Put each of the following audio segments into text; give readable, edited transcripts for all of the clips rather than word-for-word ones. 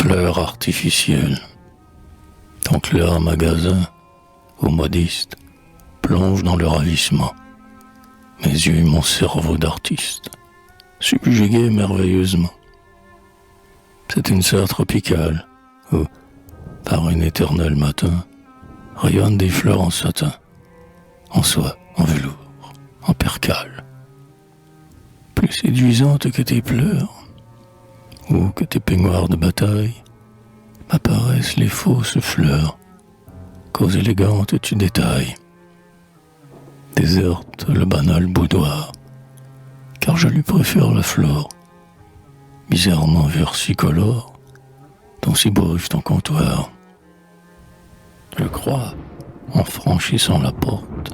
Fleurs artificielles. Donc leur magasin, aux modistes, plonge dans le ravissement. Mes yeux et mon cerveau d'artiste, subjugués merveilleusement. C'est une serre tropicale où, par un éternel matin, rayonnent des fleurs en satin, en soie, en velours, en percale. Plus séduisantes que tes pleurs, ou que tes peignoirs de bataille, m'apparaissent les fausses fleurs qu'aux élégantes tu détailles. Déserte le banal boudoir, car je lui préfère la flore, bizarrement versicolore, dont s'ébourife ton comptoir. Je crois, en franchissant la porte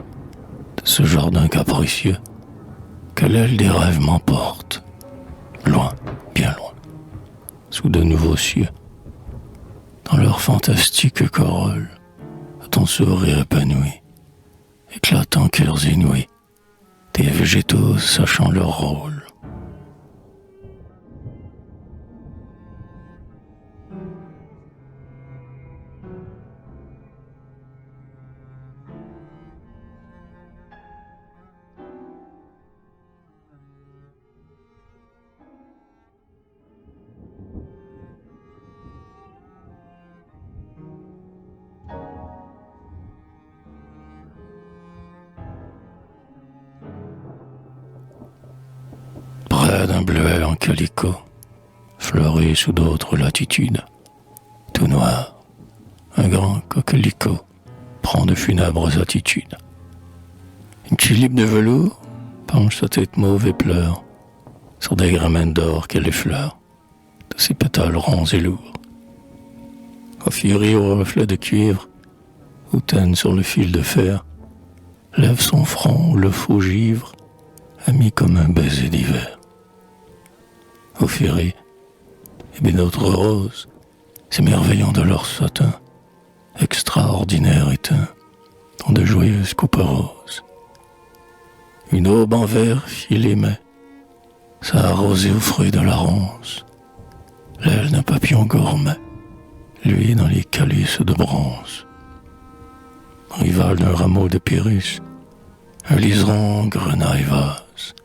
de ce jardin capricieux, que l'aile des rêves m'emporte, loin, bien loin, sous de nouveaux cieux, dans leur fantastique corolle, à ton sourire épanoui, éclatant cœurs inouïs, des végétaux sachant leur rôle. Près d'un bleuet en calicot, fleuri sous d'autres latitudes, tout noir, un grand coquelicot prend de funèbres attitudes. Une tulipe de velours penche sa tête mauve et pleure sur des gramènes d'or qu'elle effleure de ses pétales ronds et lourds. Ophiurie au reflet de cuivre, hautaine sur le fil de fer, lève son front le faux givre, ami comme un baiser d'hiver. Ophiurie et bien d'autres roses, s'émerveillant de leur satin, extraordinaire éteint, dans de joyeuses coupes roses. Une aube en verre filée met, ça arrosé aux fruits de la ronce, l'aile d'un papillon gourmet, lui dans les calices de bronze. Rival d'un rameau de pyrrhus, un liseron grenaille vase,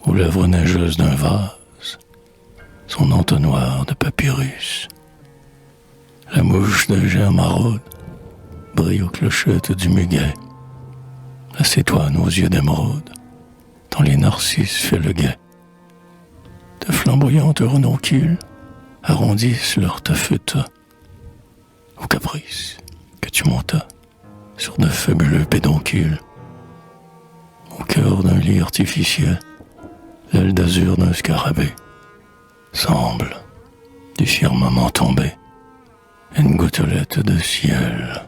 aux lèvres neigeuses d'un vase, son entonnoir de papyrus. La mouche de germe maraude brille aux clochettes du muguet. Assieds-toi aux yeux d'émeraude, dont les narcisses fait le guet. De flamboyantes renoncules arrondissent leur taffetas, au caprice que tu montas sur de fabuleux pédoncules. Au cœur d'un lit artificiel, l'aile d'azur d'un scarabée semble du firmament tomber une gouttelette de ciel.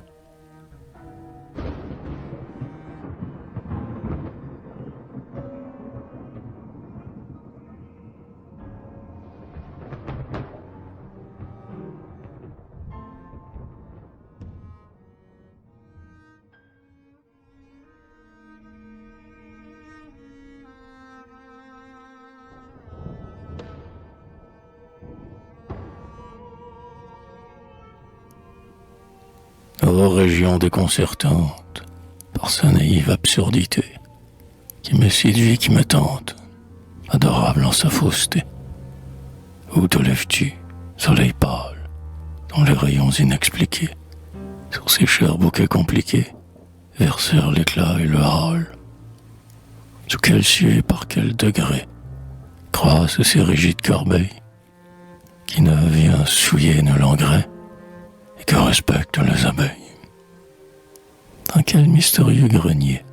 Ô région déconcertante, par sa naïve absurdité, qui me séduit, qui me tente, adorable en sa fausseté. Où te lèves-tu, soleil pâle, dont les rayons inexpliqués, sur ces chers bouquets compliqués, versèrent l'éclat et le hâle. Sous quel cieux et par quel degré croissent ces rigides corbeilles, qui ne vient souiller ne l'engrais, et que respectent les abeilles. Dans quel mystérieux grenier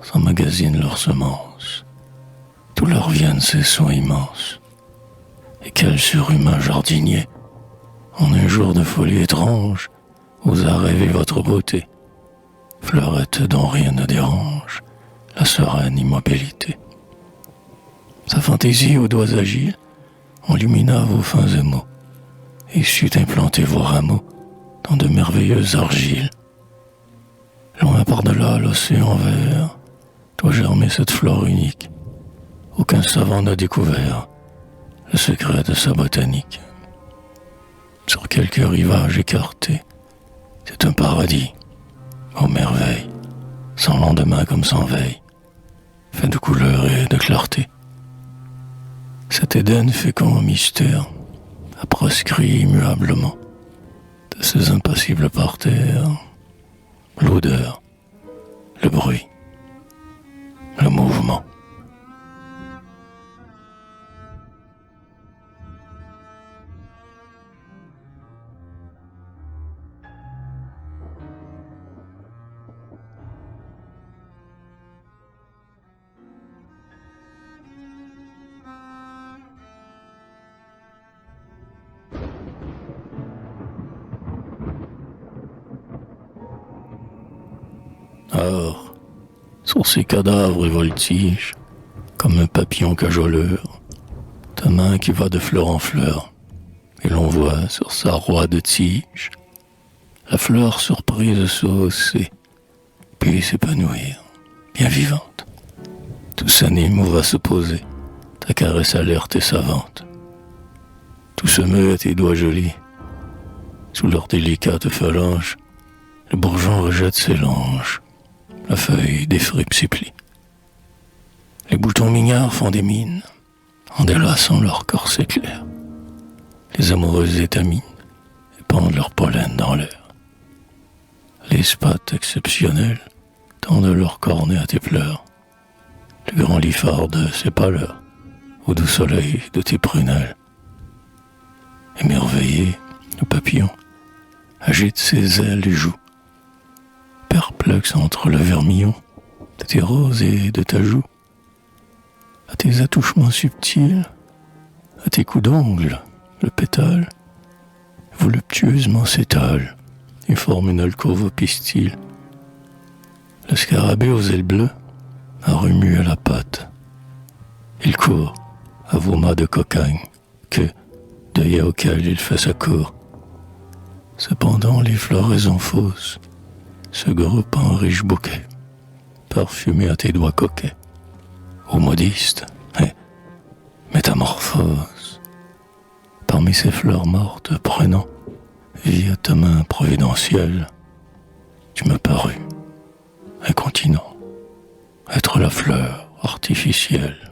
s'emmagasinent leurs semences, d'où leur viennent ces soins immenses, et quel surhumain jardinier, en un jour de folie étrange, osa rêver votre beauté, fleurette dont rien ne dérange la sereine immobilité. Sa fantaisie aux doigts agiles enlumina vos fins émaux, et sut implanter vos rameaux dans de merveilleuses argiles. Loin par-delà l'océan vert, doit germer cette flore unique. Aucun savant n'a découvert le secret de sa botanique. sur quelque rivage écarté. C'est un paradis, aux merveilles, sans lendemain comme sans veille, fait de couleurs et de clarté. Cet Éden fécond mystère a proscrit immuablement de ces impassibles parterres l'odeur, le bruit, le mouvement. Or, sur ces cadavres et voltiges, comme un papillon cajoleur, ta main qui va de fleur en fleur, et l'on voit sur sa roie de tige la fleur surprise se hausser, puis s'épanouir, bien vivante. Tout s'anime ou va se poser, ta caresse alerte et savante. Tout se meut à tes doigts jolis, sous leurs délicates phalanges, le bourgeon rejette ses langes. La feuille des fripes s'y plie. Les boutons mignards font des mines, en délaçant leur corset clair. Les amoureuses étaminent et pendent leur pollen dans l'air. Les spates exceptionnelles tendent leur cornet à tes pleurs. Le grand liphard de ses pâleurs, au doux soleil de tes prunelles. Émerveillé, le papillon agite ses ailes et joue, perplexe entre le vermillon de tes roses et de ta joue, à tes attouchements subtils, à tes coups d'ongle, le pétale voluptueusement s'étale et forme une alcôve au pistil. Le scarabée aux ailes bleues a remué la patte. Il court à vos mâts de cocagne que, deuil auquel il fait sa cour. Cependant les floraisons fausses se groupent en riches bouquets, parfumés à tes doigts coquets, ô modiste et métamorphose. Parmi ces fleurs mortes prenant vie à ta main providentielle, tu me parus incontinent, être la fleur artificielle.